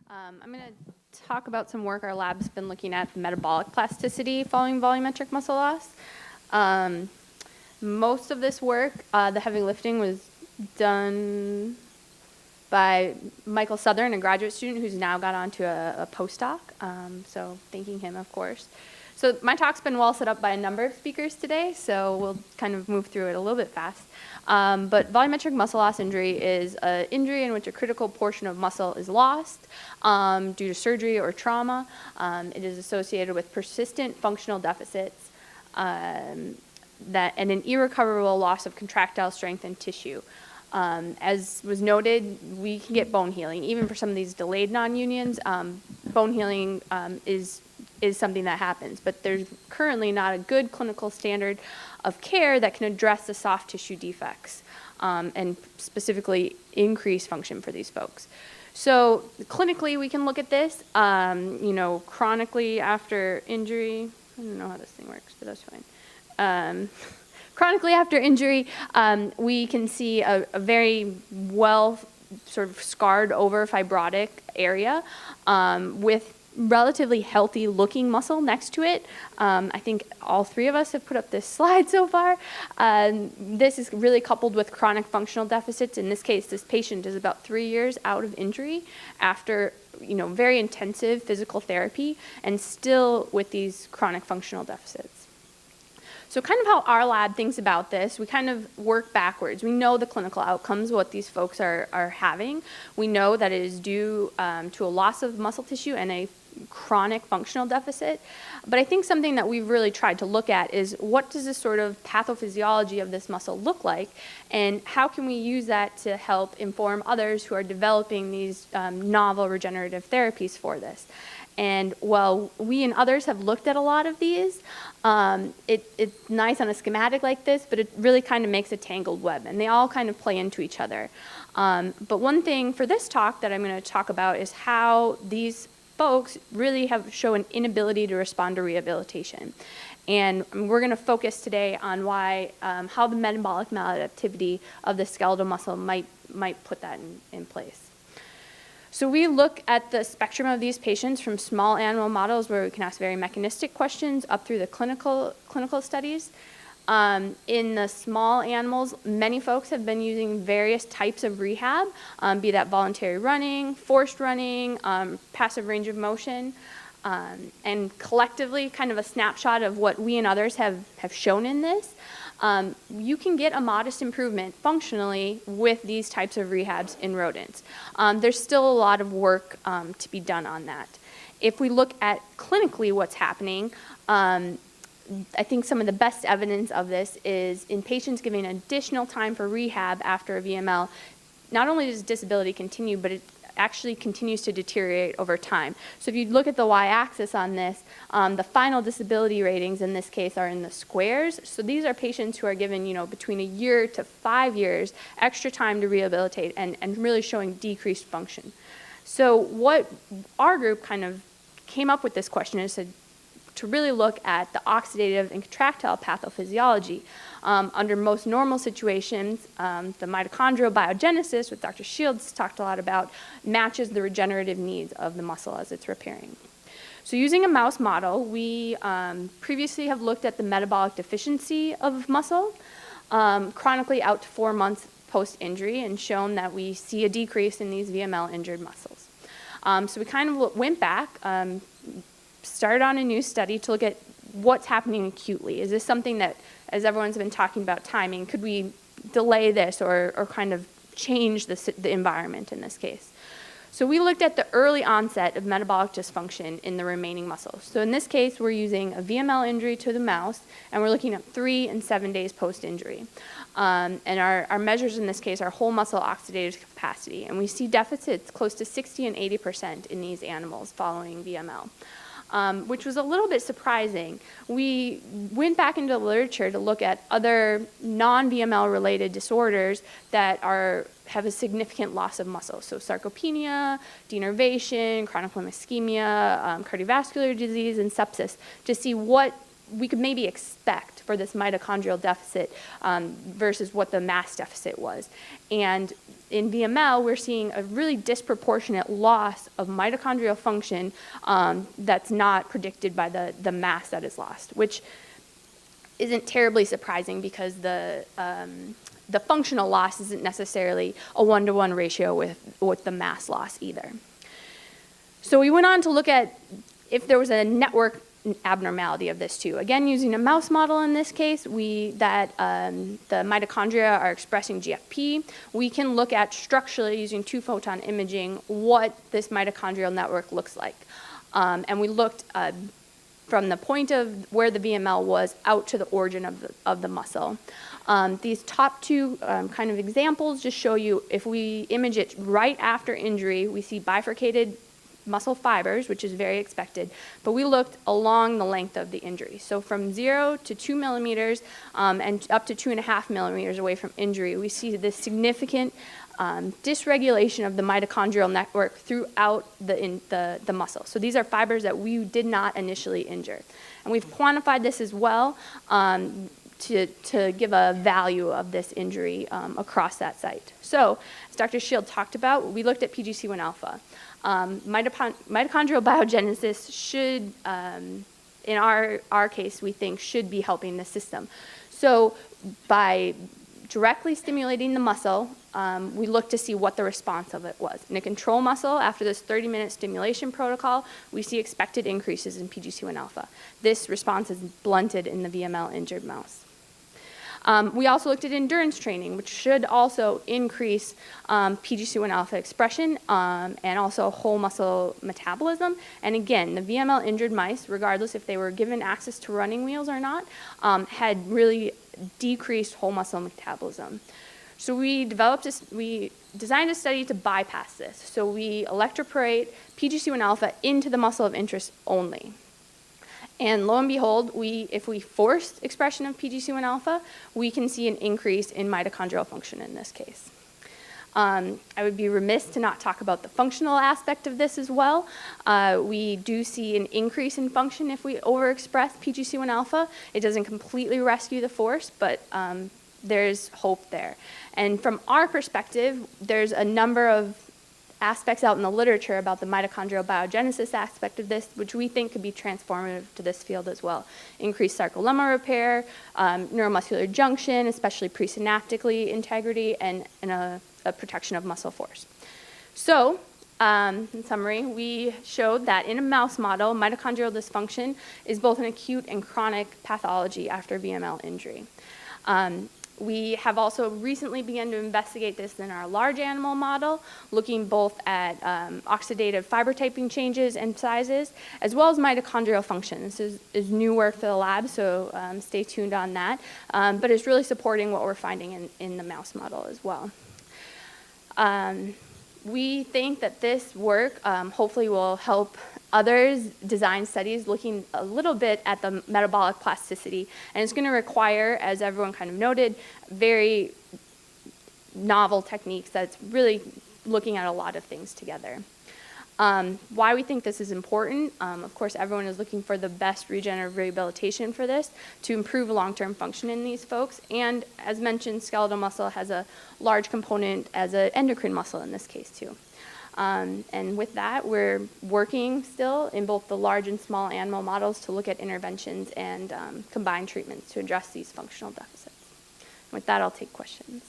I'm going to talk about some work our lab's been looking at, the metabolic plasticity following volumetric muscle loss. Most of this work, the heavy lifting, was done by Michael Southern, a graduate student who's now got onto a postdoc, so thanking him, of course. So my talk's been well set up by a number of speakers today, so we'll kind of move through it a little bit fast. But volumetric muscle loss injury is an injury in which a critical portion of muscle is lost due to surgery or trauma. It is associated with persistent functional deficits and an irrecoverable loss of contractile strength and tissue. As was noted, we can get bone healing. Even for some of these delayed non-unions, bone healing is something that happens, but there's currently not a good clinical standard of care that can address the soft tissue defects and specifically increase function for these folks. So clinically, we can look at this, chronically after injury. I don't know how this thing works, but that's fine. Chronically after injury, we can see a very well sort of scarred over fibrotic area with relatively healthy looking muscle next to it. I think all three of us have put up this slide so far. This is really coupled with chronic functional deficits. In this case, this patient is about 3 years out of injury after very intensive physical therapy and still with these chronic functional deficits. So kind of how our lab thinks about this, we kind of work backwards. We know the clinical outcomes, what these folks are having. We know that it is due to a loss of muscle tissue and a chronic functional deficit. But I think something that we've really tried to look at is what does this sort of pathophysiology of this muscle look like, and how can we use that to help inform others who are developing these novel regenerative therapies for this. And while we and others have looked at a lot of these, it's nice on a schematic like this, but it really kind of makes a tangled web, and they all kind of play into each other. But one thing for this talk that I'm going to talk about is how these folks really show an inability to respond to rehabilitation. And we're going to focus today on how the metabolic maladaptivity of the skeletal muscle might put that in place. So we look at the spectrum of these patients from small animal models where we can ask very mechanistic questions up through the clinical studies. In the small animals, many folks have been using various types of rehab, be that voluntary running, forced running, passive range of motion, and collectively kind of a snapshot of what we and others have shown in this. You can get a modest improvement functionally with these types of rehabs in rodents. There's still a lot of work to be done on that. If we look at clinically what's happening, I think some of the best evidence of this is in patients giving additional time for rehab after a VML. Not only does disability continue, but it actually continues to deteriorate over time. So if you look at the y-axis on this, the final disability ratings in this case are in the squares. So these are patients who are given, between 1 year to 5 years extra time to rehabilitate and really showing decreased function. So what our group kind of came up with this question is to really look at the oxidative and contractile pathophysiology. Under most normal situations, the mitochondrial biogenesis, which Dr. Shields talked a lot about, matches the regenerative needs of the muscle as it's repairing. So using a mouse model, we previously have looked at the metabolic deficiency of muscle, chronically out to 4 months post-injury, and shown that we see a decrease in these VML-injured muscles. So we kind of went back, started on a new study to look at what's happening acutely. Is this something that, as everyone's been talking about timing, could we delay this or kind of change the environment in this case? So we looked at the early onset of metabolic dysfunction in the remaining muscles. So in this case, we're using a VML injury to the mouse, and we're looking at 3 and 7 days post-injury. And our measures in this case are whole muscle oxidative capacity, and we see deficits close to 60 and 80% in these animals following VML. Which was a little bit surprising. We went back into the literature to look at other non-VML related disorders that have a significant loss of muscle. So sarcopenia, denervation, chronic limb ischemia, cardiovascular disease, and sepsis, to see what we could maybe expect for this mitochondrial deficit versus what the mass deficit was. And in VML, we're seeing a really disproportionate loss of mitochondrial function that's not predicted by the mass that is lost, which isn't terribly surprising because the functional loss isn't necessarily a one-to-one ratio with the mass loss either. So we went on to look at if there was a network abnormality of this too. Again, using a mouse model in this case, the mitochondria are expressing GFP. We can look at structurally using 2-photon imaging what this mitochondrial network looks like. And we looked from the point of where the VML was out to the origin of the muscle. These top two kind of examples just show you if we image it right after injury, we see bifurcated muscle fibers, which is very expected, but we looked along the length of the injury. So from 0 to 2 millimeters and up to 2.5 millimeters away from injury, we see this significant dysregulation of the mitochondrial network throughout the muscle. So these are fibers that we did not initially injure. And we've quantified this as well to give a value of this injury across that site. So as Dr. Shield talked about, we looked at PGC1 alpha. Mitochondrial biogenesis should, in our case, we think should be helping the system. So by directly stimulating the muscle, we look to see what the response of it was. In a control muscle, after this 30-minute stimulation protocol, we see expected increases in PGC1 alpha. This response is blunted in the VML-injured mouse. We also looked at endurance training, which should also increase PGC1 alpha expression and also whole muscle metabolism. And again, the VML-injured mice, regardless if they were given access to running wheels or not, had really decreased whole muscle metabolism. So we designed a study to bypass this. So we electroporate PGC1 alpha into the muscle of interest only. And lo and behold, if we force expression of PGC1 alpha, we can see an increase in mitochondrial function in this case. I would be remiss to not talk about the functional aspect of this as well. We do see an increase in function if we overexpress PGC1 alpha. It doesn't completely rescue the force, but there's hope there. And from our perspective, there's a number of aspects out in the literature about the mitochondrial biogenesis aspect of this, which we think could be transformative to this field as well. Increased sarcolemma repair, neuromuscular junction, especially presynaptically integrity, and a protection of muscle force. So, in summary, we showed that in a mouse model, mitochondrial dysfunction is both an acute and chronic pathology after VML injury. We have also recently begun to investigate this in our large animal model, looking both at oxidative fiber typing changes and sizes, as well as mitochondrial function. This is new work for the lab, so stay tuned on that. But it's really supporting what we're finding in the mouse model as well. We think that this work hopefully will help others design studies looking a little bit at the metabolic plasticity, and it's going to require, as everyone kind of noted, very novel techniques that's really looking at a lot of things together. Why we think this is important, of course, everyone is looking for the best regenerative rehabilitation for this to improve long-term function in these folks, and as mentioned, skeletal muscle has a large component as an endocrine muscle in this case too. And with that, we're working still in both the large and small animal models to look at interventions and combined treatments to address these functional deficits. With that, I'll take questions.